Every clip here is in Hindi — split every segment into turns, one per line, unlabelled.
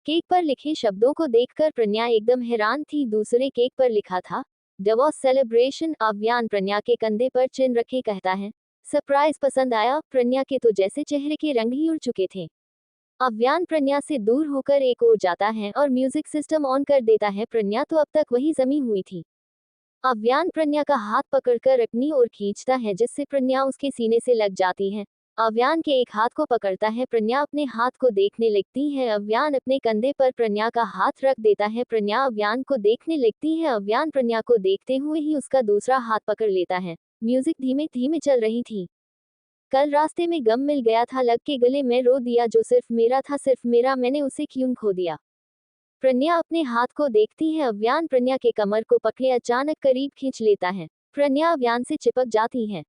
केक पर लिखे शब्दों को देखकर प्रज्ञा एकदम हैरान थी। दूसरे केक पर लिखा था, डिवोर्स सेलिब्रेशन। अव्यान प्रज्ञा के कंधे पर चिन्ह रखे कहता है, सरप्राइज पसंद आया। प्रज्ञा के तो जैसे चेहरे के रंग ही उड़ चुके थे। अव्यान प्रज्ञा से दूर होकर एक ओर जाता है और म्यूजिक सिस्टम ऑन कर देता है। प्रज्ञा तो अब तक वही जमी हुई थी। अव्यान प्रज्ञा का हाथ पकड़कर अपनी ओर खींचता है, जिससे प्रज्ञा उसके सीने से लग जाती है। अव्यान के एक हाथ को पकड़ता है। प्रज्ञा अपने हाथ को देखने लगती है। अव्यान अपने कंधे पर प्रज्ञा का हाथ रख देता है। प्रज्ञा अव्यान को देखने लगती है। अव्यान प्रज्ञा को देखते हुए ही उसका दूसरा हाथ पकड़ लेता है। म्यूजिक धीमे धीमे चल रही थी। कल रास्ते में गम मिल गया था, लग के गले में रो दिया, जो सिर्फ मेरा था, सिर्फ मेरा, मैंने उसे क्यों खो दिया। प्रज्ञा अपने हाथ को देखती है। अव्यान प्रज्ञा के कमर को पकड़े अचानक करीब खींच लेता है। प्रज्ञा अव्यान से चिपक जाती है।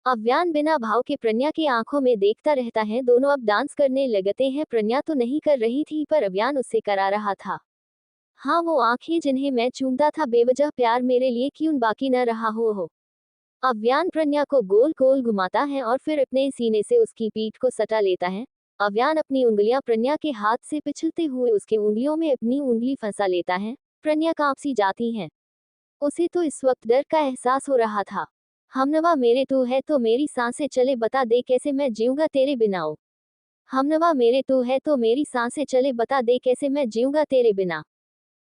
अव्यान बिना भाव के प्रज्ञा की आंखों में देखता रहता है। दोनों अब डांस करने लगते हैं। प्रज्ञा तो नहीं कर रही थी, पर अव्यान उससे करा रहा था। हाँ, वो आंखें जिन्हें मैं चूमता था, बेवजह प्यार मेरे लिए क्यों बाकी न रहा हो। अव्यान प्रज्ञा को गोल गोल घुमाता है और फिर अपने सीने से उसकी पीठ को सटा लेता है। अव्यान अपनी उंगलियां प्रज्ञा के हाथ से पिछलते हुए उसके उंगलियों में अपनी उंगली फंसा लेता है। प्रज्ञा कांप सी जाती है। उसे तो इस वक्त डर का एहसास हो रहा था। हमनवा मेरे तू है तो मेरी सांसें चले, बता दे कैसे मैं जीऊंगा तेरे बिना। ओ हमनवा मेरे तू है तो मेरी सांसें चले, बता दे कैसे मैं जीऊंगा तेरे बिना।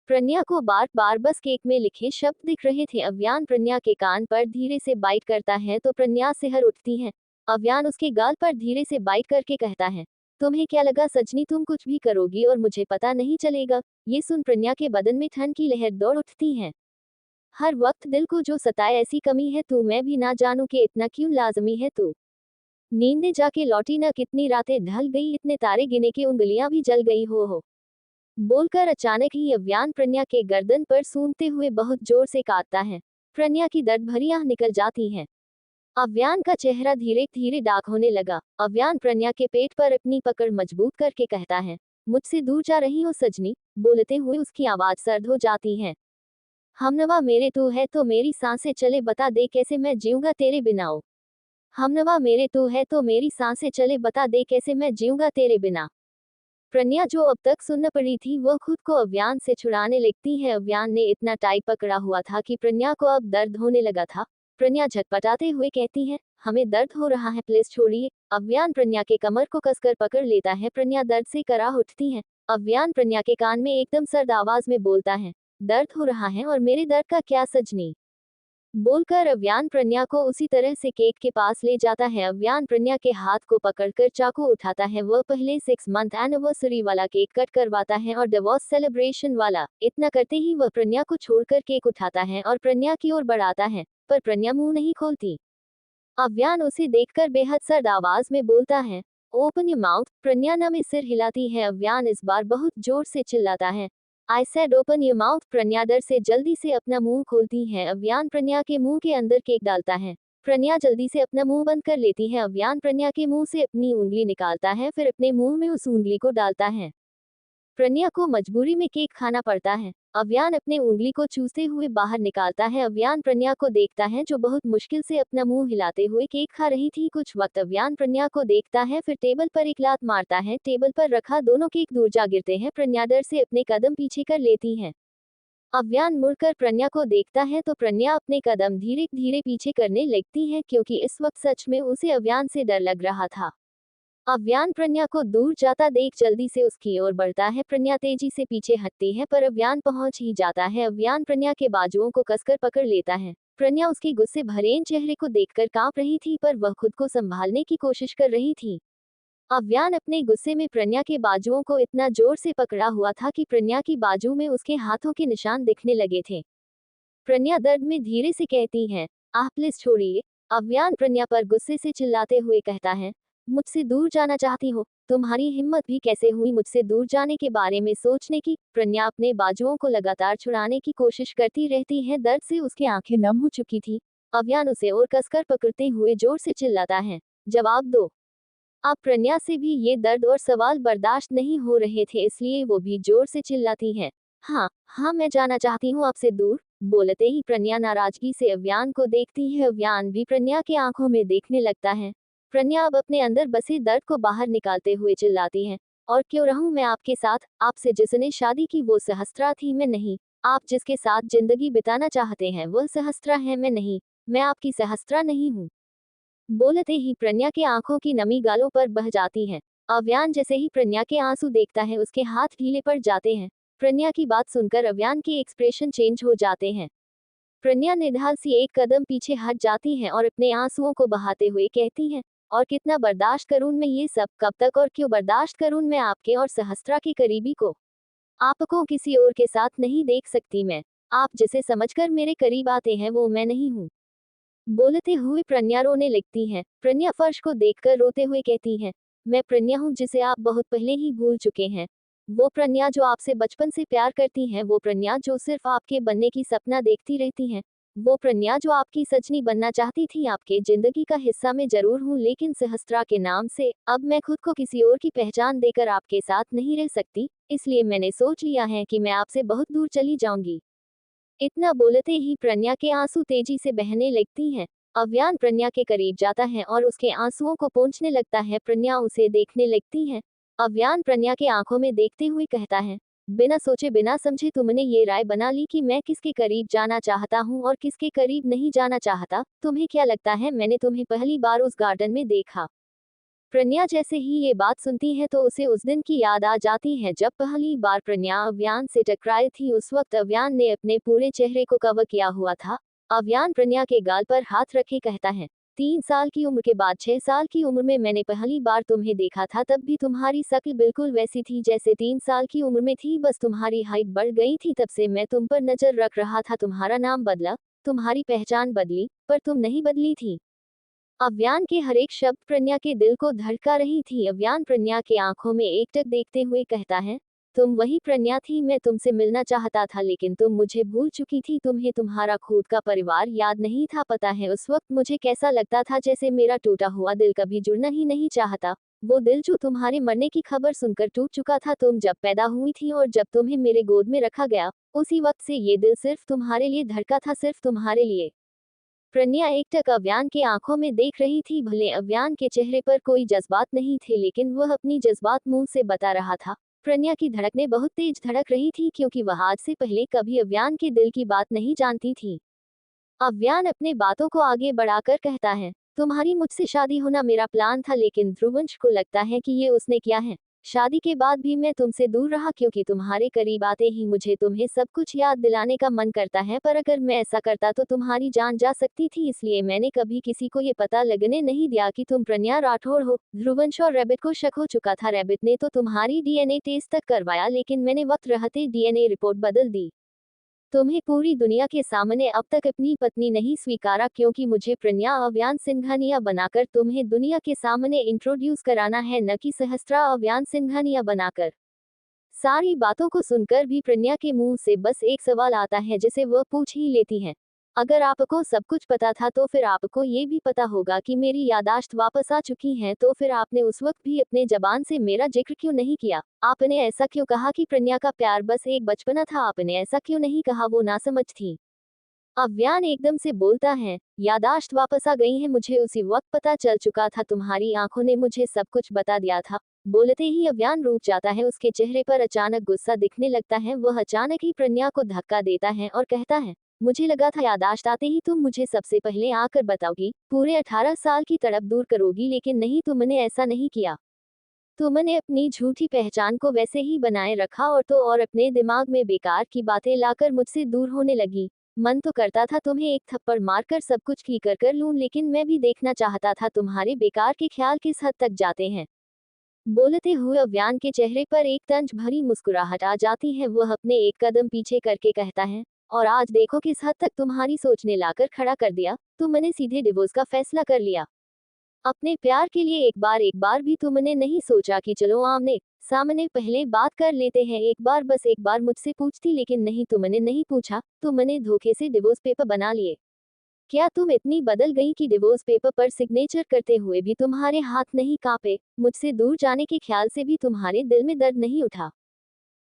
प्रज्ञा को बार बार बस केक में लिखे शब्द दिख रहे थे। अव्यान प्रज्ञा के कान पर धीरे से बाइट करता है तो प्रज्ञा सिहर उठती है। अव्यान उसके गाल पर धीरे से बाइट करके कहता है, तुम्हें क्या लगा सजनी, तुम कुछ भी करोगी और मुझे पता नहीं चलेगा। ये सुन प्रज्ञा के बदन में ठंड की लहर दौड़ उठती है। हर वक्त दिल को जो सताए ऐसी कमी है तू, मैं भी ना जानू कि इतना क्यों लाजमी है तू। नींदें जाके लौटी न, कितनी रातें ढल गई, इतने तारे गिने के उंगलियां भी जल गई हो। बोलकर अचानक ही अव्यान प्रज्ञा के गर्दन पर सूंघते हुए बहुत जोर से काटता है। प्रज्ञा की दर्द भरी आह निकल जाती है। अव्यान का चेहरा धीरे धीरे डार्क होने लगा। अव्यान प्रज्ञा के पेट पर अपनी पकड़ मजबूत करके कहता है, मुझसे दूर जा रही हो सजनी। बोलते हुए उसकी आवाज सर्द हो जाती है। हमनवा मेरे तू है तो मेरी सांसें चले, बता दे कैसे मैं जीऊंगा तेरे बिना। ओ हमनवा मेरे तू है तो मेरी सांसें चले, बता दे कैसे मैं जीऊंगा तेरे बिना। प्रज्ञा जो अब तक सुन्न पड़ी थी, वह खुद को अव्यान से छुड़ाने लगती है। अव्यान ने इतना टाइट पकड़ा हुआ था कि प्रज्ञा को अब दर्द होने लगा था। प्रज्ञा झटपटाते हुए कहती है, हमें दर्द हो रहा है, प्लीज छोड़िए। अव्यान प्रज्ञा के कमर को कसकर पकड़ लेता है। प्रज्ञा दर्द से कराह उठती है। अव्यान प्रज्ञा के कान में एकदम सर्द आवाज में बोलता है, दर्द हो रहा है और मेरे दर्द का क्या सजनी। बोलकर अव्यान प्रज्ञा को उसी तरह से केक के पास ले जाता है। अव्यान प्रज्ञा के हाथ को पकड़कर चाकू उठाता है। वह पहले 6 मंथ एनिवर्सरी वाला केक कट करवाता है और डिवोर्स सेलिब्रेशन वाला। इतना करते ही वह प्रज्ञा को छोड़कर केक उठाता है और प्रज्ञा की ओर बढ़ाता है, पर प्रज्ञा मुंह नहीं खोलती। अव्यान उसे देखकर बेहद सर्द आवाज में बोलता है, ओपन योर माउथ। प्रज्ञा न में सिर हिलाती है। अव्यान इस बार बहुत जोर से चिल्लाता है, I said open your mouth. Pragya डर से जल्दी से अपना मुंह खोलती है। अव्यान प्रज्ञा के मुंह के अंदर केक डालता है। प्रज्ञा जल्दी से अपना मुंह बंद कर लेती है। अव्यान प्रज्ञा के मुंह से अपनी उंगली निकालता है, फिर अपने मुंह में उस उंगली को डालता है। प्रज्ञा को मजबूरी में केक खाना पड़ता है। अव्यान अपने उंगली को चूसते हुए बाहर निकालता है। अव्यान प्रज्ञा को देखता है, जो बहुत मुश्किल से अपना मुंह हिलाते हुए केक खा रही थी। कुछ वक्त अव्यान प्रज्ञा को देखता है, फिर टेबल पर एक लात मारता है। टेबल पर रखा दोनों केक दूर जा गिरते हैं। प्रज्ञा डर से अपने कदम पीछे कर लेती है। अव्यान मुड़कर प्रज्ञा को देखता है तो प्रज्ञा अपने कदम धीरे धीरे पीछे करने लगती है, क्योंकि इस वक्त सच में उसे अव्यान से डर लग रहा था। अव्यान प्रज्ञा को दूर जाता देख जल्दी से उसकी ओर बढ़ता है। प्रज्ञा तेजी से पीछे हटती है, पर अव्यान पहुंच ही जाता है। अव्यान प्रज्ञा के बाजुओं को कसकर पकड़ लेता है। प्रज्ञा उसके गुस्से भरे चेहरे को देखकर कांप रही थी, पर वह खुद को संभालने की कोशिश कर रही थी। अव्यान अपने गुस्से में प्रज्ञा के बाजुओं को इतना जोर से पकड़ा हुआ था कि प्रज्ञा की बाजू में उसके हाथों के निशान दिखने लगे थे। प्रज्ञा दर्द में धीरे से कहती है, आह प्लीज छोड़िए। अव्यान प्रज्ञा पर गुस्से से चिल्लाते हुए कहता है, मुझसे दूर जाना चाहती हो? तुम्हारी हिम्मत भी कैसे हुई मुझसे दूर जाने के बारे में सोचने की? प्रज्ञा अपने बाजुओं को लगातार छुड़ाने की कोशिश करती रहती है। दर्द से उसकी आंखें नम हो चुकी थी। अव्यान उसे और कसकर पकड़ते हुए जोर से चिल्लाता है, जवाब दो। अब प्रज्ञा से भी ये दर्द और सवाल बर्दाश्त नहीं हो रहे थे, इसलिए वो भी जोर से चिल्लाती है, हाँ हाँ मैं जाना चाहती हूँ आपसे दूर। बोलते ही प्रज्ञा नाराजगी से अव्यान को देखती है। अव्यान भी प्रज्ञा की आंखों में देखने लगता है। प्रज्ञा अब अपने अंदर बसे दर्द को बाहर निकालते हुए चिल्लाती है, और क्यों रहूं मैं आपके साथ, आपसे जिसने शादी की वो सहस्त्रा थी, मैं नहीं। आप जिसके साथ जिंदगी बिताना चाहते हैं वो सहस्त्रा है, मैं नहीं। मैं आपकी सहस्त्रा नहीं हूँ। बोलते ही प्रज्ञा के आंखों की नमी गालों पर बह जाती है। अव्यान जैसे ही प्रज्ञा के आंसू देखता है उसके हाथ ढीले पड़ जाते हैं। प्रज्ञा की बात सुनकर अव्यान के एक्सप्रेशन चेंज हो जाते हैं। प्रज्ञा निढाल सी एक कदम पीछे हट जाती हैं और अपने आंसुओं को बहाते हुए कहती हैं, और कितना बर्दाश्त करूं मैं ये सब, कब तक और क्यों बर्दाश्त करूं मैं आपके और सहस्त्रा की करीबी को। आपको किसी और के साथ नहीं देख सकती मैं। आप जिसे समझकर मेरे करीब आते हैं वो मैं नहीं हूँ। बोलते हुए प्रज्ञा रोने लगती है। प्रज्ञा फर्श को देखकर रोते हुए कहती है, मैं प्रज्ञा हूँ जिसे आप बहुत पहले ही भूल चुके हैं। वो प्रज्ञा जो आपसे बचपन से प्यार करती हैं, वो प्रज्ञा जो सिर्फ आपके बनने की सपना देखती रहती हैं। वो प्रज्ञा जो आपकी सजनी बनना चाहती थी। आपके जिंदगी का हिस्सा मैं जरूर हूँ, लेकिन सहस्त्रा के नाम से अब मैं खुद को किसी और की पहचान देकर आपके साथ नहीं रह सकती। इसलिए मैंने सोच लिया है कि मैं आपसे बहुत दूर चली जाऊंगी। इतना बोलते ही प्रज्ञा के आंसू तेजी से बहने लगती हैं। अव्यान प्रज्ञा के करीब जाता है और उसके आंसुओं को पोंछने लगता है। प्रज्ञा उसे देखने लगती है। अव्यान प्रज्ञा के आंखों में देखते हुए कहता है, बिना सोचे बिना समझे तुमने ये राय बना ली कि मैं किसके करीब जाना चाहता हूँ और किसके करीब नहीं जाना चाहता। तुम्हें क्या लगता है मैंने तुम्हें पहली बार उस गार्डन में देखा? प्रज्ञा जैसे ही ये बात सुनती है तो उसे उस दिन की याद आ जाती है जब पहली बार प्रज्ञा अव्यान से टकराई थी। उस वक्त अव्यान ने अपने पूरे चेहरे को कवर किया हुआ था। अव्यान प्रज्ञा के गाल पर हाथ रखे कहता है, 3 साल की उम्र के बाद 6 साल की उम्र में मैंने पहली बार तुम्हें देखा था। तब भी तुम्हारी शक्ल बिल्कुल वैसी थी जैसे 3 साल की उम्र में थी, बस तुम्हारी हाइट बढ़ गई थी। तब से मैं तुम पर नजर रख रहा था। तुम्हारा नाम बदला, तुम्हारी पहचान बदली, पर तुम नहीं बदली थी। अव्यान के हर एक शब्द प्रज्ञा के दिल को धड़का रही थी। अव्यान प्रज्ञा के आंखों में एकटक देखते हुए कहता है, तुम वही प्रज्ञा थी। मैं तुमसे मिलना चाहता था लेकिन तुम मुझे भूल चुकी थी। तुम्हें तुम्हारा खुद का परिवार याद नहीं था। पता है उस वक्त मुझे कैसा लगता था, जैसे मेरा टूटा हुआ दिल कभी जुड़ना ही नहीं चाहता। वो दिल जो तुम्हारे मरने की खबर सुनकर टूट चुका था। तुम जब पैदा हुई थी और जब तुम्हें मेरे गोद में रखा गया, उसी वक्त से ये दिल सिर्फ तुम्हारे लिए धड़का था, सिर्फ तुम्हारे लिए। प्रज्ञा एकटक अव्यान के आंखों में देख रही थी। भले अव्यान के चेहरे पर कोई जज्बात नहीं थे, लेकिन वह अपनी जज्बात मुंह से बता रहा था। प्रज्ञा की धड़कनें बहुत तेज धड़क रही थी क्योंकि वह आज से पहले कभी अव्यान के दिल की बात नहीं जानती थी। अव्यान अपने बातों को आगे बढ़ाकर कहता है, तुम्हारी मुझसे शादी होना मेरा प्लान था, लेकिन ध्रुवंश को लगता है कि ये उसने किया है। शादी के बाद भी मैं तुमसे दूर रहा क्योंकि तुम्हारे करीब आते ही मुझे तुम्हें सब कुछ याद दिलाने का मन करता है, पर अगर मैं ऐसा करता तो तुम्हारी जान जा सकती थी। इसलिए मैंने कभी किसी को ये पता लगने नहीं दिया कि तुम प्रज्ञा राठौड़ हो। ध्रुवंश और रैबिट को शक हो चुका था। रैबिट ने तो तुम्हारी डीएनए टेस्ट तक करवाया, लेकिन मैंने वक्त रहते डीएनए रिपोर्ट बदल दी। तुम्हें पूरी दुनिया के सामने अब तक अपनी पत्नी नहीं स्वीकारा क्योंकि मुझे प्रज्ञा अव्यान सिंघानिया बनाकर तुम्हें दुनिया के सामने इंट्रोड्यूस कराना है, न कि सहस्त्रा अव्यान सिंघानिया बनाकर। सारी बातों को सुनकर भी प्रज्ञा के मुंह से बस एक सवाल आता है जिसे वह पूछ ही लेती है, अगर आपको सब कुछ पता था तो फिर आपको ये भी पता होगा कि मेरी यादाश्त वापस आ चुकी हैं, तो फिर आपने उस वक्त भी अपने जबान से मेरा जिक्र क्यों नहीं किया? आपने ऐसा क्यों कहा कि प्रज्ञा का प्यार बस एक बचपना था? आपने ऐसा क्यों नहीं कहा वो नासमझ थी? अव्यान एकदम से बोलता है, यादाश्त वापस आ गई है, मुझे उसी वक्त पता चल चुका था। तुम्हारी आंखों ने मुझे सब कुछ बता दिया था। बोलते ही अव्यान रुक जाता है। उसके चेहरे पर अचानक गुस्सा दिखने लगता है। वह अचानक ही प्रज्ञा को धक्का देता है और कहता है, मुझे लगा था यादाश्त आते ही तुम मुझे सबसे पहले आकर बताओगी, पूरे 18 साल की तड़प दूर करोगी, लेकिन नहीं, तुमने ऐसा नहीं किया। तुमने अपनी झूठी पहचान को वैसे ही बनाए रखा और तो और अपने दिमाग में बेकार की बातें लाकर मुझसे दूर होने लगी। मन तो करता था तुम्हें एक थप्पड़ मारकर सब कुछ ठीक कर लूं, लेकिन मैं भी देखना चाहता था तुम्हारे बेकार के ख्याल किस हद तक जाते हैं। बोलते हुए अव्यान के चेहरे पर एक तंज भरी मुस्कुराहट आ जाती है। वह अपने एक कदम पीछे करके कहता है, और आज देखो किस हद तक तुम्हारी सोच ने लाकर खड़ा कर दिया। तुमने सीधे डिवोर्स का फैसला कर लिया। अपने प्यार के लिए एक बार भी तुमने नहीं सोचा कि चलो आमने सामने पहले बात कर लेते हैं, एक बार बस एक बार मुझसे पूछती, लेकिन नहीं, तुमने नहीं पूछा। तुमने धोखे से डिवोर्स पेपर बना लिए। क्या तुम इतनी बदल गई कि डिवोर्स पेपर पर सिग्नेचर करते हुए भी तुम्हारे हाथ नहीं कांपे? मुझसे दूर जाने के ख्याल से भी तुम्हारे दिल में दर्द नहीं उठा?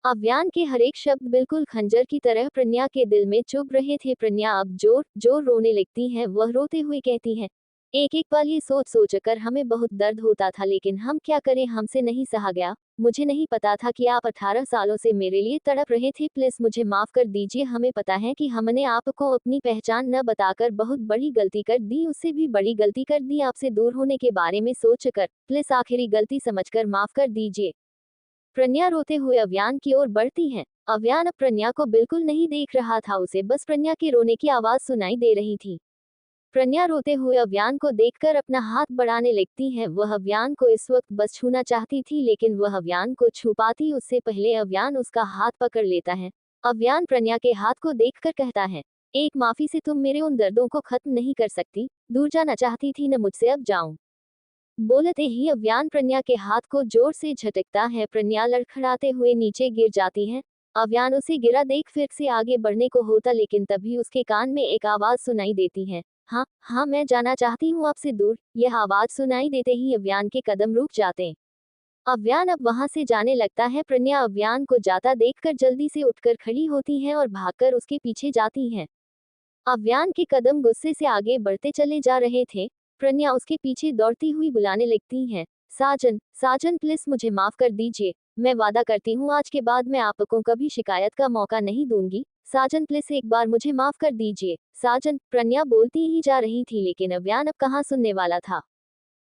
अव्यान के हर एक शब्द बिल्कुल खंजर की तरह प्रज्ञा के दिल में चुभ रहे थे। प्रज्ञा अब जोर जोर रोने लगती है। वह रोते हुए कहती है, एक एक पल ये सोच सोच कर हमें बहुत दर्द होता था, लेकिन हम क्या करें, हमसे नहीं सहा गया। मुझे नहीं पता था कि आप 18 सालों से मेरे लिए तड़प रहे थे। प्लीज मुझे माफ कर दीजिए। हमें पता है कि हमने आपको अपनी पहचान न बताकर बहुत बड़ी गलती कर दी, उससे भी बड़ी गलती कर दी आपसे दूर होने के बारे में सोचकर। प्लीज आखिरी गलती समझकर माफ कर दीजिए। प्रज्ञा रोते हुए अव्यान की ओर बढ़ती है। अव्यान अब प्रज्ञा को बिल्कुल नहीं देख रहा था, उसे बस प्रज्ञा के रोने की आवाज सुनाई दे रही थी। प्रज्ञा रोते हुए अव्यान को देखकर अपना हाथ बढ़ाने लगती है। वह अव्यान को इस वक्त बस छूना चाहती थी, लेकिन वह अव्यान को छू पाती उससे पहले अव्यान उसका हाथ पकड़ लेता है। अव्यान प्रज्ञा के हाथ को देखकर कहता है, एक माफी से तुम मेरे उन दर्दों को खत्म नहीं कर सकती। दूर जाना चाहती थी न मुझसे, अब जाऊं। बोलते ही अव्यान प्रज्ञा के हाथ को जोर से झटकता है। प्रज्ञा लड़खड़ाते हुए नीचे गिर जाती है। अव्यान उसे गिरा देख फिर से आगे बढ़ने को होता, लेकिन तभी उसके कान में एक आवाज सुनाई देती है, हाँ हाँ मैं जाना चाहती हूँ आपसे दूर। यह आवाज सुनाई देते ही अव्यान के कदम रुक जाते। अव्यान अब वहां से जाने लगता है। प्रज्ञा अव्यान को जाता देखकर जल्दी से उठकर खड़ी होती है और भागकर उसके पीछे जाती है। अव्यान के कदम गुस्से से आगे बढ़ते चले जा रहे थे। प्रज्ञा उसके पीछे दौड़ती हुई बुलाने लगती है, साजन साजन प्लीज मुझे माफ कर दीजिए। मैं वादा करती हूँ आज के बाद मैं आपको कभी शिकायत का मौका नहीं दूंगी। साजन प्लीज एक बार मुझे माफ कर दीजिए। साजन, प्रज्ञा बोलती ही जा रही थी, लेकिन अव्यान अब कहाँ सुनने वाला था।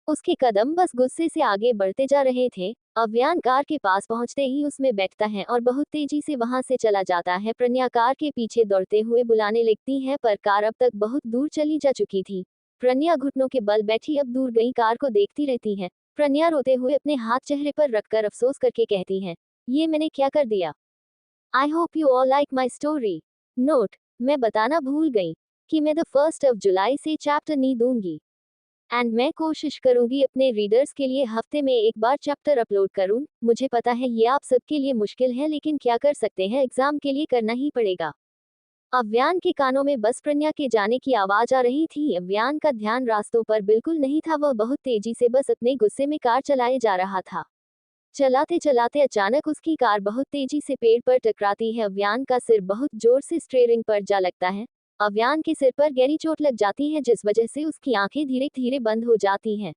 उसके कदम बस गुस्से से आगे बढ़ते जा रहे थे। अव्यान कार के पास पहुंचते ही उसमें बैठता है और बहुत तेजी से वहां से चला जाता है। प्रज्ञा कार के पीछे दौड़ते हुए बुलाने लगती है, पर कार अब तक बहुत दूर चली जा चुकी थी। प्रज्ञा घुटनों के बल बैठी अब दूर गई कार को देखती रहती है। प्रज्ञा रोते हुए अपने हाथ चेहरे पर रखकर अफसोस करके कहती है, ये मैंने क्या कर दिया। I hope you all like my story. Note, मैं बताना भूल गई कि मैं द 1 जुलाई से चैप्टर नहीं दूंगी। एंड मैं कोशिश करूंगी अपने रीडर्स के लिए हफ्ते में एक बार चैप्टर अपलोड करूं। मुझे पता है ये आप सबके लिए मुश्किल है, लेकिन क्या कर सकते हैं, एग्जाम के लिए करना ही पड़ेगा। अव्यान के कानों में बस प्रज्ञा के जाने की आवाज आ रही थी। अव्यान का ध्यान रास्तों पर बिल्कुल नहीं था, वह बहुत तेजी से बस अपने गुस्से में कार चलाए जा रहा था। चलाते चलाते अचानक उसकी कार बहुत तेजी से पेड़ पर टकराती है। अव्यान का सिर बहुत जोर से स्टीयरिंग पर जा लगता है। अव्यान के सिर पर गहरी चोट लग जाती है, जिस वजह से उसकी आंखें धीरे धीरे बंद हो जाती हैं।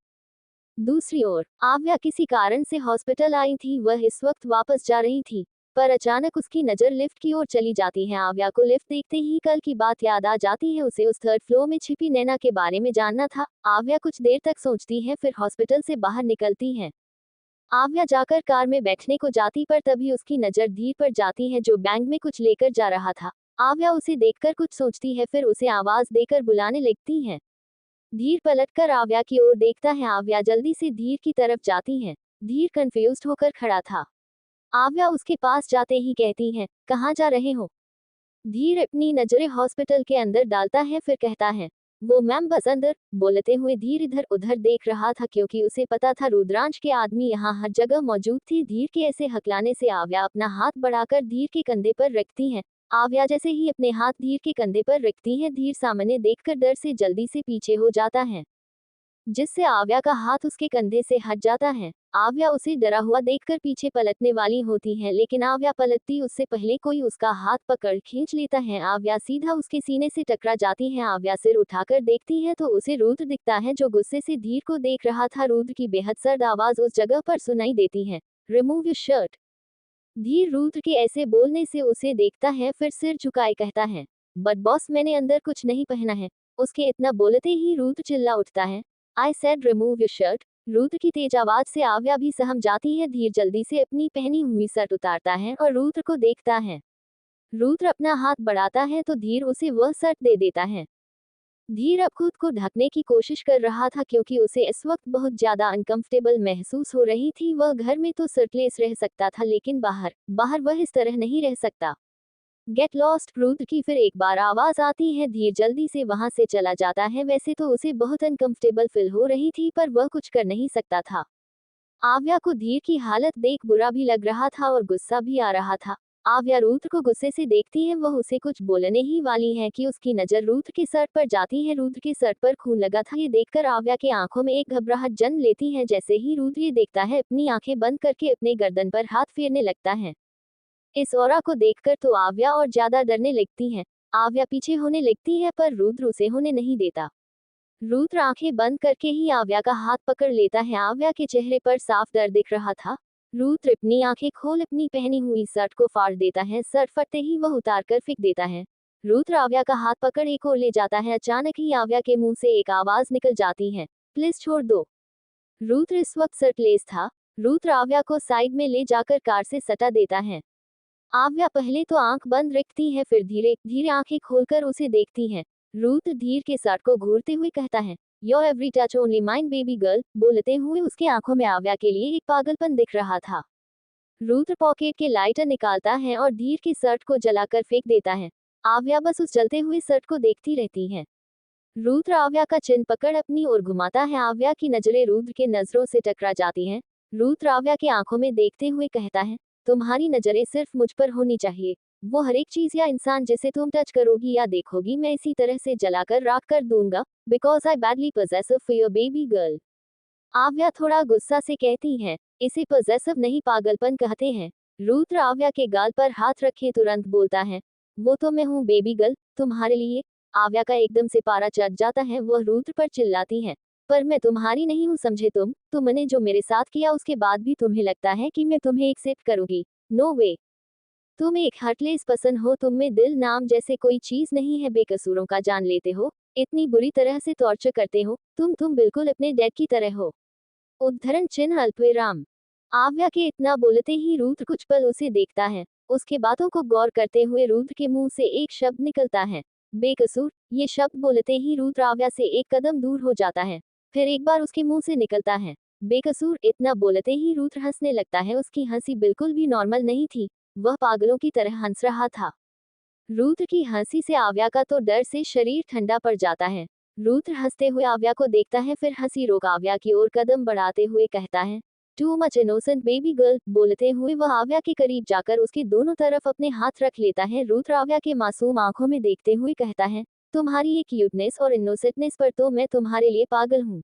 दूसरी ओर आव्या किसी कारण से हॉस्पिटल आई थी। वह इस वक्त वापस जा रही थी, पर अचानक उसकी नजर लिफ्ट की ओर चली जाती है। आव्या को लिफ्ट देखते ही कल की बात याद आ जाती है। उसे उस 3rd फ्लोर में छिपी नैना के बारे में जानना था। आव्या कुछ देर तक सोचती है, फिर हॉस्पिटल से बाहर निकलती है। आव्या जाकर कार में बैठने को जाती, पर तभी उसकी नजर धीर पर जाती है, जो बैग में कुछ लेकर जा रहा था। आव्या उसे देखकर कुछ सोचती है, फिर उसे आवाज देकर बुलाने लगती है। धीर पलटकर आव्या की ओर देखता है। आव्या जल्दी से धीर की तरफ जाती है। धीर कंफ्यूज्ड होकर खड़ा था। आव्या उसके पास जाते ही कहती है, कहाँ जा रहे हो। धीर अपनी नजरें हॉस्पिटल के अंदर डालता है, फिर कहता है, वो मैम बस अंदर। बोलते हुए धीर इधर उधर देख रहा था, क्योंकि उसे पता था रुद्रांश के आदमी यहाँ हर जगह मौजूद थे। धीर के ऐसे हकलाने से आव्या अपना हाथ बढ़ाकर धीर के कंधे पर रखती है। आव्या जैसे ही अपने हाथ धीर के कंधे पर रखती है, धीर सामने देखकर डर से जल्दी से पीछे हो जाता है, जिससे आव्या का हाथ उसके कंधे से हट जाता है। आव्या उसे डरा हुआ देखकर पीछे पलटने वाली होती है, लेकिन आव्या पलटती उससे पहले कोई उसका हाथ पकड़ खींच लेता है। आव्या सीधा उसके सीने से टकरा जाती है। आव्या सिर उठाकर देखती है तो उसे रुद्र दिखता है, जो गुस्से से धीर को देख रहा था। रुद्र की बेहद सर्द आवाज उस जगह पर सुनाई देती है, रिमूव योर शर्ट। धीर रुद्र के ऐसे बोलने से उसे देखता है, फिर सिर झुकाए कहता है, बट बॉस मैंने अंदर कुछ नहीं पहना है। उसके इतना बोलते ही रुद्र चिल्ला उठता है, I said remove your shirt. Rudra की तेज आवाज से आव्या भी सहम जाती है। धीर जल्दी से अपनी पहनी हुई शर्ट उतारता है और रुद्र को देखता है। रुद्र अपना हाथ बढ़ाता है तो धीर उसे वह शर्ट दे देता है। धीर अब खुद को ढकने की कोशिश कर रहा था, क्योंकि उसे इस वक्त बहुत ज्यादा अनकंफर्टेबल महसूस हो रही थी। वह घर में तो शर्टलेस रह सकता था, लेकिन बाहर बाहर वह इस तरह नहीं रह सकता। गेट लॉस्ट रुद्र की फिर एक बार आवाज आती है। धीर जल्दी से वहां से चला जाता है। वैसे तो उसे बहुत अनकंफर्टेबल फील हो रही थी, पर वह कुछ कर नहीं सकता था। आव्या को धीर की हालत देख बुरा भी लग रहा था और गुस्सा भी आ रहा था। आव्या रुद्र को गुस्से से देखती है। वह उसे कुछ बोलने ही वाली है कि उसकी नजर रुद्र के सर पर जाती है। रुद्र के सर पर खून लगा था। ये देखकर आव्या के आंखों में एक घबराहट जन्म लेती है। जैसे ही रुद्र ये देखता है, अपनी आंखें बंद करके अपने गर्दन पर हाथ फेरने लगता है। इस ऑरा को देखकर तो आव्या और ज्यादा डरने लगती है। आव्या पीछे होने लगती है, पर रुद्र उसे होने नहीं देता। रुद्र आंखें बंद करके ही आव्या का हाथ पकड़ लेता है। आव्या के चेहरे पर साफ डर दिख रहा था। रुद्र अपनी आंखें खोल अपनी पहनी हुई शर्ट को फाड़ देता है। शर्ट फटते ही वह उतार कर फेंक देता है। रुद्र आव्या का हाथ पकड़ एक और ले जाता है। अचानक ही आव्या के मुंह से एक आवाज निकल जाती है, प्लीज छोड़ दो। रुद्र इस वक्त शर्टलेस था। रुद्र आव्या को साइड में ले जाकर कार से सटा देता है। आव्या पहले तो आंख बंद रखती है, फिर धीरे धीरे आंखें खोलकर उसे देखती है। रुद्र धीर के शर्ट को घूरते हुए कहता है, your every touch only mine baby girl. बोलते हुए उसकी आंखों में आव्या के लिए एक पागलपन दिख रहा था। रुद्र पॉकेट के लाइटर निकालता है और धीर के शर्ट को जलाकर फेंक देता है। आव्या बस उस जलते हुए शर्ट को देखती रहती है। रुद्र आव्या का चिन पकड़ अपनी ओर घुमाता है। आव्या की नजरें रुद्र के नजरों से टकरा जाती हैं। रुद्र आव्या की आंखों में देखते हुए कहता है, तुम्हारी नजरें सिर्फ मुझ पर होनी चाहिए। वो हर एक चीज या इंसान जिसे तुम टच करोगी या देखोगी मैं इसी तरह से जलाकर राख कर दूंगा, because I badly possessive for your baby girl. आव्या थोड़ा गुस्सा से कहती है, इसे पोजेसिव नहीं पागलपन कहते हैं। रुद्र आव्या के गाल पर हाथ रखे तुरंत बोलता है, वो तो मैं हूँ बेबी गर्ल, तुम्हारे लिए। आव्या का एकदम से पारा चढ़ जाता है। वह रुद्र पर चिल्लाती है, पर मैं तुम्हारी नहीं हूँ, समझे तुमने जो मेरे साथ किया उसके बाद भी तुम्हें लगता है कि मैं तुम्हें एक्सेप्ट करूंगी? नो वे। तुम एक हार्टलेस पर्सन हो, तुम में दिल नाम जैसे कोई चीज नहीं है, बेकसूरों का जान लेते हो, इतनी बुरी तरह से टॉर्चर करते हो, तुम बिल्कुल अपने डैड की तरह हो। उद्धरण चिन्ह अल्पविराम। आव्या के इतना बोलते ही रुद्र कुछ पल उसे देखता है। उसके बातों को गौर करते हुए रुद्र के मुंह से एक शब्द निकलता है, बेकसूर। ये शब्द बोलते ही रुद्र आव्या से एक कदम दूर हो जाता है। फिर एक बार उसके मुंह से निकलता है, बेकसूर। इतना बोलते ही रुद्र हंसने लगता है। उसकी हंसी बिल्कुल भी नॉर्मल नहीं थी, वह पागलों की तरह हंस रहा था। रुद्र की हंसी से आव्या का तो डर से शरीर ठंडा पड़ जाता है। रुद्र हंसते हुए आव्या को देखता है, फिर हंसी रोक आव्या की ओर कदम बढ़ाते हुए कहता है, too much innocent baby girl. बोलते हुए वह आव्या के करीब जाकर उसके दोनों तरफ अपने हाथ रख लेता है। रुद्र आव्या के मासूम आंखों में देखते हुए कहता है, तुम्हारी ये क्यूटनेस और इनोसेंटनेस पर तो मैं तुम्हारे लिए पागल हूँ।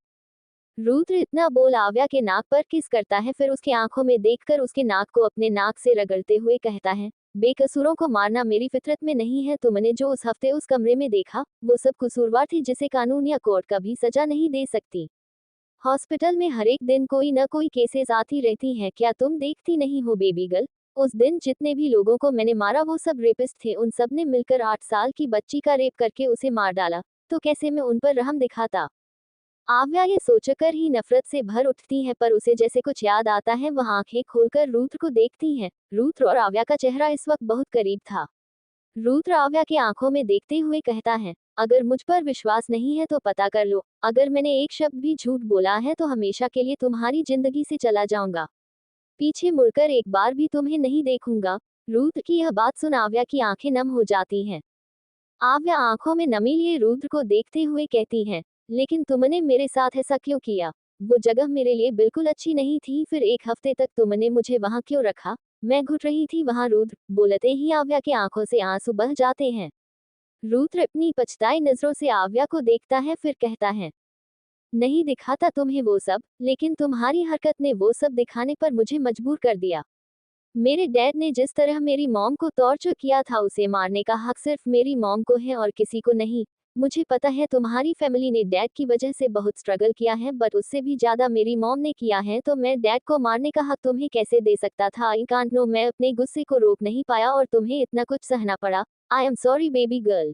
रुद्र इतना बोल आव्या के नाक पर किस करता है, फिर उसकी आंखों में देखकर उसके नाक को अपने नाक से रगड़ते हुए कहता है, बेकसूरों को मारना मेरी फितरत में नहीं है। तुमने जो उस हफ्ते उस कमरे में देखा, वो सब कसूरवार थे जिसे कानून या कोर्ट कभी सजा नहीं दे सकती। हॉस्पिटल में हर एक दिन कोई न कोई केसेस आती रहती हैं, क्या तुम देखती नहीं हो बेबी गर्ल? उस दिन जितने भी लोगों को मैंने मारा वो सब रेपिस्ट थे, उन सब ने मिलकर 8 साल की बच्ची का रेप करके उसे मार डाला, तो कैसे मैं उन पर रहम दिखाता? आव्या ये सोचकर ही नफरत से भर उठती है, पर उसे जैसे कुछ याद आता है। वह आंखें खोलकर रुद्र को देखती है। रुद्र और आव्या का चेहरा इस वक्त बहुत करीब था। रुद्र आव्या की आंखों में देखते हुए कहता है, अगर मुझ पर विश्वास नहीं है तो पता कर लो, अगर मैंने एक शब्द भी झूठ बोला है तो हमेशा के लिए तुम्हारी जिंदगी से चला जाऊंगा, पीछे मुड़कर एक बार भी तुम्हें नहीं देखूंगा। रुद्र की यह बात सुन आव्या की आंखें नम हो जाती हैं। आव्या आंखों में नमी लिए रुद्र को देखते हुए कहती है, लेकिन तुमने मेरे साथ ऐसा क्यों किया? वो जगह मेरे लिए बिल्कुल अच्छी नहीं थी, फिर एक हफ्ते तक तुमने मुझे वहां क्यों रखा? मैं घुट रही थी वहां। रुद्र बोलते ही आव्या के आंखों से आंसू बह जाते हैं। रुद्र अपनी पछताई नजरों से आव्या को देखता है, फिर कहता है, नहीं दिखाता तुम्हें वो सब, लेकिन तुम्हारी हरकत ने वो सब दिखाने पर मुझे मजबूर कर दिया। मेरे डैड ने जिस तरह मेरी मॉम को टॉर्चर किया था, उसे मारने का हक सिर्फ मेरी मॉम को है और किसी को नहीं। मुझे पता है तुम्हारी फैमिली ने डैड की वजह से बहुत स्ट्रगल किया है, बट उससे भी ज्यादा मेरी मॉम ने किया है, तो मैं डैड को मारने का हक तुम्हें कैसे दे सकता था? I can't know. मैं अपने गुस्से को रोक नहीं पाया और तुम्हें इतना कुछ सहना पड़ा। I am sorry baby girl.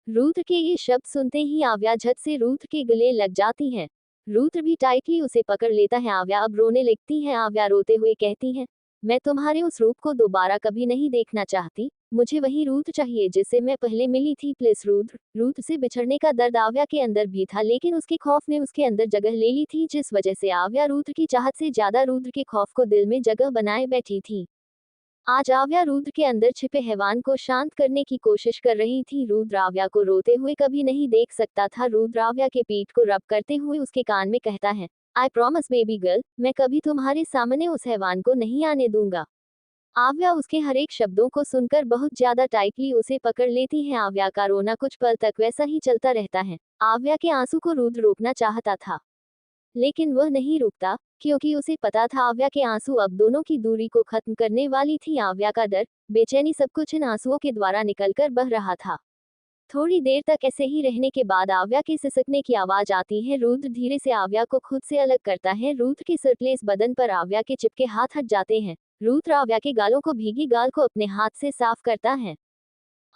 Rudra के ये शब्द सुनते ही आव्या झट से रुद्र के गले लग जाती है। रुद्र भी टाइटली उसे पकड़ लेता है। आव्या अब रोने लगती है। आव्या रोते हुए कहती है, मैं तुम्हारे उस रूप को दोबारा कभी नहीं देखना चाहती, मुझे वही रुद्र चाहिए जिससे मैं पहले मिली थी, प्लीज। रुद्र से बिछड़ने का दर्द आव्या के अंदर भी था, लेकिन उसके खौफ ने उसके अंदर जगह ले ली थी, जिस वजह से आव्या रुद्र की चाहत से ज्यादा रुद्र के खौफ को दिल में जगह बनाए बैठी थी। आज आव्या रुद्र के अंदर छिपे हैवान को शांत करने की कोशिश कर रही थी। रुद्र आव्या को रोते हुए कभी नहीं देख सकता था। रुद्र आव्या के पीठ को रब करते हुए उसके कान में कहता है, आई प्रॉमिस बेबी गर्ल, मैं कभी तुम्हारे सामने उस हैवान को नहीं आने दूंगा। आव्या उसके हर एक शब्दों को सुनकर बहुत ज्यादा टाइटली उसे पकड़ लेती है। आव्या का रोना कुछ पल तक वैसा ही चलता रहता है। आव्या के आंसू को रुद्र रोकना चाहता था, लेकिन वह नहीं रुकता, क्योंकि उसे पता था आव्या के आंसू अब दोनों की दूरी को खत्म करने वाली थी। आव्या का डर, बेचैनी, सब कुछ इन आंसुओं के द्वारा निकलकर बह रहा था। थोड़ी देर तक ऐसे ही रहने के बाद आव्या के सिसकने की आवाज आती है। रुद्र धीरे से आव्या को खुद से अलग करता है। रुद्र के सरप्लेस बदन पर आव्या के चिपके हाथ हट जाते हैं। रुद्र आव्या के गालों को भीगी गाल को अपने हाथ से साफ करता है।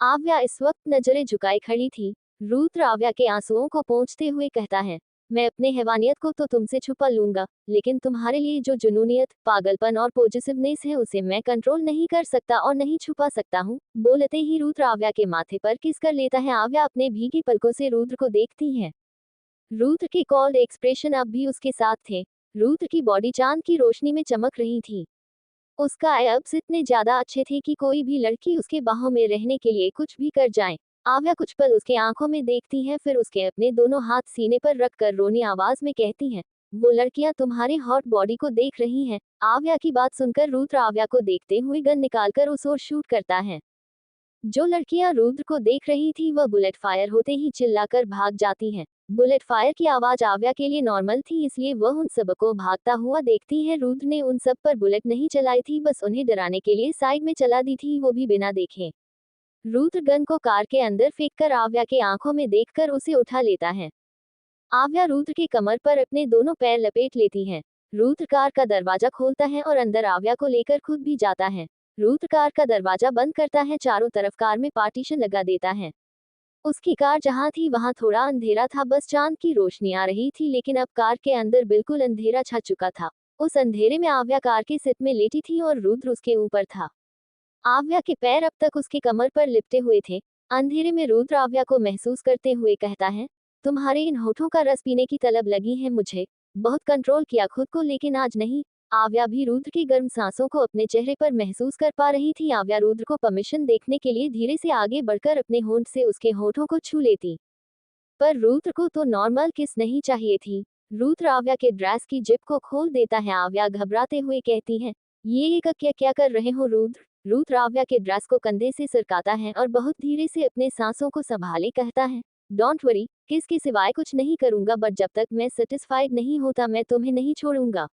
आव्या इस वक्त नजरें झुकाए खड़ी थी। रुद्र आव्या के आंसुओं को पोंछते हुए कहता है, मैं अपने हैवानियत को तो तुमसे छुपा लूंगा, लेकिन तुम्हारे लिए जो जुनूनियत, पागलपन और पॉजिटिवनेस है उसे मैं कंट्रोल नहीं कर सकता और नहीं छुपा सकता हूँ। बोलते ही रुद्र आव्या के माथे पर किस कर लेता है। आव्या अपने भीगी पलकों से रुद्र को देखती है। रुद्र के कॉल्ड एक्सप्रेशन अब भी उसके साथ थे। रुद्र की बॉडी चांद की रोशनी में चमक रही थी। उसका एब्स इतने ज्यादा अच्छे थे कि कोई भी लड़की उसके बाहों में रहने के लिए कुछ भी कर जाए। आव्या कुछ पल उसके आंखों में देखती है, फिर उसके अपने दोनों हाथ सीने पर रखकर रोनी आवाज में कहती है, वो लड़कियां तुम्हारी हॉट बॉडी को देख रही हैं। आव्या की बात सुनकर रुद्र आव्या को देखते हुए गन निकालकर उस ओर शूट करता है। जो लड़कियां रुद्र को देख रही थी वह बुलेट फायर होते ही चिल्लाकर भाग जाती हैं। बुलेट फायर की आवाज आव्या के लिए नॉर्मल थी, इसलिए वह उन सबको भागता हुआ देखती है। रुद्र ने उन सब पर बुलेट नहीं चलाई थी, बस उन्हें डराने के लिए साइड में चला दी थी, वो भी बिना देखे। रुद्र गन को कार के अंदर फेंककर आव्या के आंखों में देखकर उसे उठा लेता है। आव्या रुद्र के कमर पर अपने दोनों पैर लपेट लेती है। रुद्र कार का दरवाजा खोलता है और अंदर आव्या को लेकर खुद भी जाता है। रुद्र कार का दरवाजा बंद करता है, चारों तरफ कार में पार्टीशन लगा देता है। उसकी कार जहां थी वहां थोड़ा अंधेरा था, बस चांद की रोशनी आ रही थी, लेकिन अब कार के अंदर बिल्कुल अंधेरा छा चुका था। उस अंधेरे में आव्या कार के सीट में लेटी थी और रुद्र उसके ऊपर था। आव्या के पैर अब तक उसके कमर पर लिपटे हुए थे। अंधेरे में रुद्र आव्या को महसूस करते हुए कहता है, तुम्हारे इन होठों का रस पीने की तलब लगी है मुझे। बहुत कंट्रोल किया खुद को, लेकिन आज नहीं। आव्या भी रुद्र की गर्म सांसों को अपने चेहरे पर महसूस कर पा रही थी। आव्या रुद्र को परमिशन देखने के लिए धीरे से आगे बढ़कर अपने होंठ से उसके होठों को छू लेती, पर रुद्र को तो नॉर्मल किस नहीं चाहिए थी। रुद्र आव्या के ड्रेस की जिप को खोल देता है। आव्या घबराते हुए कहती है, ये क्या क्या कर रहे हो रुद्र। रुद्र आव्या के ड्रेस को कंधे से सरकाता है और बहुत धीरे से अपने सांसों को संभाले कहता है, डोंट वरी, किस के सिवाय कुछ नहीं करूंगा, बट जब तक मैं सेटिस्फाइड नहीं होता मैं तुम्हें नहीं छोड़ूंगा।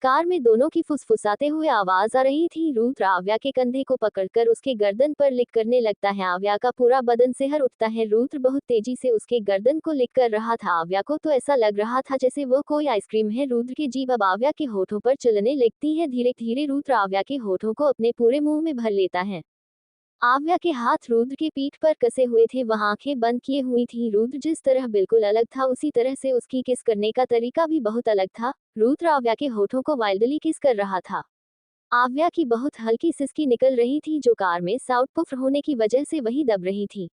कार में दोनों की फुसफुसाते हुए आवाज आ रही थी। रुद्र आव्या के कंधे को पकड़कर उसके गर्दन पर लिक करने लगता है। आव्या का पूरा बदन सिहर उठता है। रुद्र बहुत तेजी से उसके गर्दन को लिक कर रहा था। आव्या को तो ऐसा लग रहा था जैसे वो कोई आइसक्रीम है। रुद्र की जीभ अब आव्या के होठों पर चलने लगती है। धीरे धीरे रुद्र आव्या के होठों को अपने पूरे मुंह में भर लेता है। आव्या के हाथ रुद्र की पीठ पर कसे हुए थे, वह आंखें बंद किए हुई थी। रुद्र जिस तरह बिल्कुल अलग था, उसी तरह से उसकी किस करने का तरीका भी बहुत अलग था। रुद्र आव्या के होठों को वाइल्डली किस कर रहा था। आव्या की बहुत हल्की सिसकी निकल रही थी, जो कार में साउंड पुफ होने की वजह से वही दब रही थी।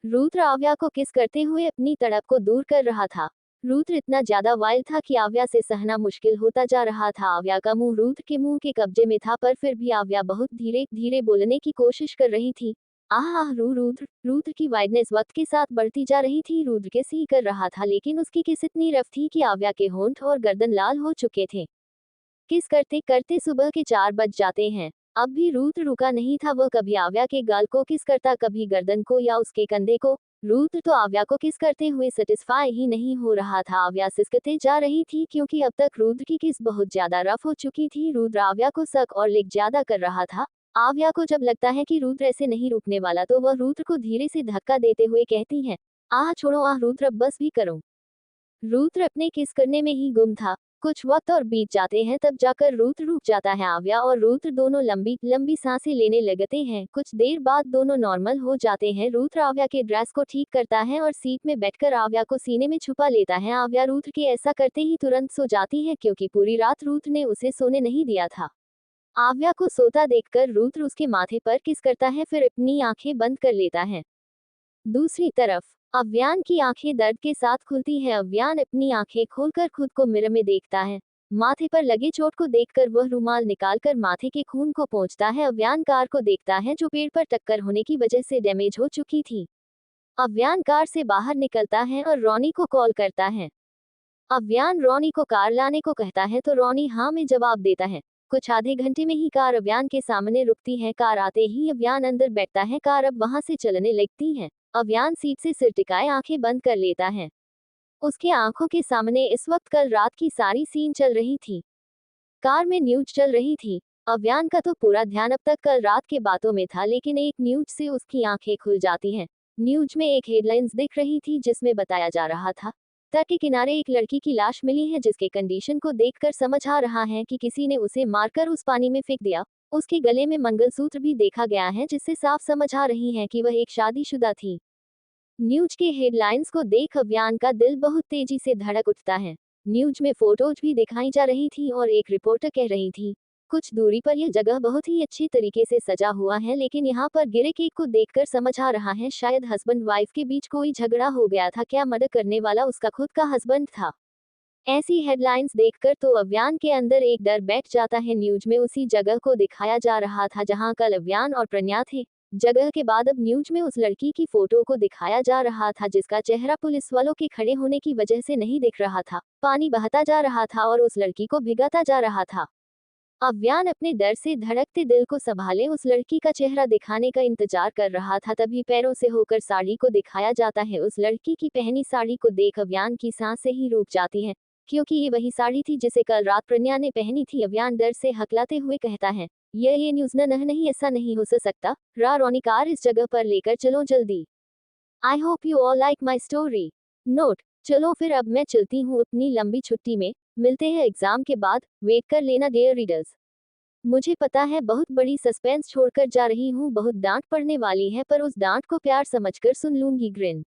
रुद्र आव्या को किस करते हुए अपनी तड़प को दूर कर रहा था। रुद्र इतना ज्यादा वाइल्ड था कि आव्या से सहना मुश्किल होता जा रहा था। आव्या का मुंह रुद्र के मुंह के कब्जे में था, पर फिर भी आव्या बहुत धीरे धीरे बोलने की कोशिश कर रही थी। आह रुद्र। रुद्र की वाइडनेस वक्त के साथ बढ़ती जा रही थी। रुद्र किस ही कर रहा था, लेकिन उसकी किस इतनी रफ थी कि आव्या के होंठ और गर्दन लाल हो चुके थे। किस करते करते सुबह के 4 बज जाते हैं। अब भी रुद्र रुका नहीं था। वह कभी आव्या के गाल को किस करता, कभी गर्दन को या उसके कंधे को। रुद्र तो आव्या को किस करते हुए सेटिस्फाई ही नहीं हो रहा था। आव्या सिसकते जा रही थी, क्योंकि अब तक रुद्र की किस बहुत ज्यादा रफ हो चुकी थी। रुद्र आव्या को सक और लिक ज्यादा कर रहा था। आव्या को जब लगता है कि रुद्र ऐसे नहीं रुकने वाला, तो वह रुद्र को धीरे से धक्का देते हुए कहती है, आह छोड़ो, आह रुद्र, अब बस भी करो। रुद्र अपने किस करने में ही गुम था। कुछ वक्त और बीत जाते हैं, तब जाकर रुद्र रुक जाता है। आव्या और रुद्र दोनों लंबी लंबी सांसें लेने लगते हैं। कुछ देर बाद दोनों नॉर्मल हो जाते हैं। रुद्र आव्या के ड्रेस को ठीक करता है और सीट में बैठकर आव्या को सीने में छुपा लेता है। आव्या रुद्र के ऐसा करते ही तुरंत सो जाती है, क्योंकि पूरी रात रुद्र ने उसे सोने नहीं दिया था। आव्या को सोता देखकर रुद्र उसके माथे पर किस करता है, फिर अपनी आंखें बंद कर लेता है। दूसरी तरफ अव्यान की आंखें दर्द के साथ खुलती है। अव्यान अपनी आंखें खोलकर खुद को मिरर में देखता है। माथे पर लगे चोट को देखकर वह रुमाल निकालकर माथे के खून को पोंछता है। अव्यान कार को देखता है, जो पेड़ पर टक्कर होने की वजह से डैमेज हो चुकी थी। अव्यान कार से बाहर निकलता है और रॉनी को कॉल करता है। अव्यान रॉनी को कार लाने को कहता है, तो रॉनी हाँ में जवाब देता है। कुछ आधे घंटे में ही कार अव्यान के सामने रुकती है। कार आते ही अव्यान अंदर बैठता है। कार अब वहां से चलने लगती है। अव्यान सीट से सिर टिकाए आंखें बंद कर लेता है। उसके आंखों के सामने इस वक्त कल रात की सारी सीन चल रही थी। कार में न्यूज चल रही थी। अव्यान का तो पूरा ध्यान अब तक कल रात के बातों में था, लेकिन एक न्यूज से उसकी आंखें खुल जाती हैं। न्यूज में एक हेडलाइंस दिख रही थी जिसमें बताया जा रहा था, तट के किनारे एक लड़की की लाश मिली है जिसके कंडीशन को देखकर समझ आ रहा है कि किसी ने उसे मारकर उस पानी में फेंक दिया। उसके गले में मंगलसूत्र भी देखा गया है जिससे साफ समझ आ रही है कि वह एक शादीशुदा थी। न्यूज के हेडलाइंस को देख अभियान का दिल बहुत तेजी से धड़क उठता है। न्यूज में फोटोज भी दिखाई जा रही थी और एक रिपोर्टर कह रही थी, कुछ दूरी पर यह जगह बहुत ही अच्छी तरीके से सजा हुआ है, लेकिन यहाँ पर गिरे केक को देखकर समझ आ रहा है शायद हस्बैंड वाइफ के बीच कोई झगड़ा हो गया था। क्या मर्डर करने वाला उसका खुद का हस्बैंड था? ऐसी हेडलाइंस देखकर तो अभियान के अंदर एक डर बैठ जाता है। न्यूज में उसी जगह को दिखाया जा रहा था जहां कल अभियान और प्रज्ञा थे। जगह के बाद अब न्यूज में उस लड़की की फोटो को दिखाया जा रहा था जिसका चेहरा पुलिस वालों के खड़े होने की वजह से नहीं दिख रहा था। पानी बहता जा रहा था और उस लड़की को भिगाता जा रहा था। अव्यान अपने डर से धड़कते दिल को संभाले उस लड़की का चेहरा दिखाने का इंतजार कर रहा था। तभी पैरों से होकर साड़ी को दिखाया जाता है। उस लड़की की पहनी साड़ी को देख अव्यान की सांसें ही रुक जाती हैं, क्योंकि ये वही साड़ी थी जिसे कल रात प्रज्ञा ने पहनी थी। अव्यान डर से हकलाते हुए कहता है, ये न्यूज नहीं, ऐसा नहीं हो सकता। रोनी कार इस जगह पर लेकर चलो जल्दी। I hope you all like my story. Note, चलो फिर अब मैं चलती हूँ अपनी लंबी छुट्टी में। मिलते हैं एग्जाम के बाद। वेट कर लेना डियर रीडर्स। मुझे पता है बहुत बड़ी सस्पेंस छोड़कर जा रही हूँ, बहुत डांट पड़ने वाली है, पर उस डांट को प्यार समझकर सुन लूंगी। ग्रिन।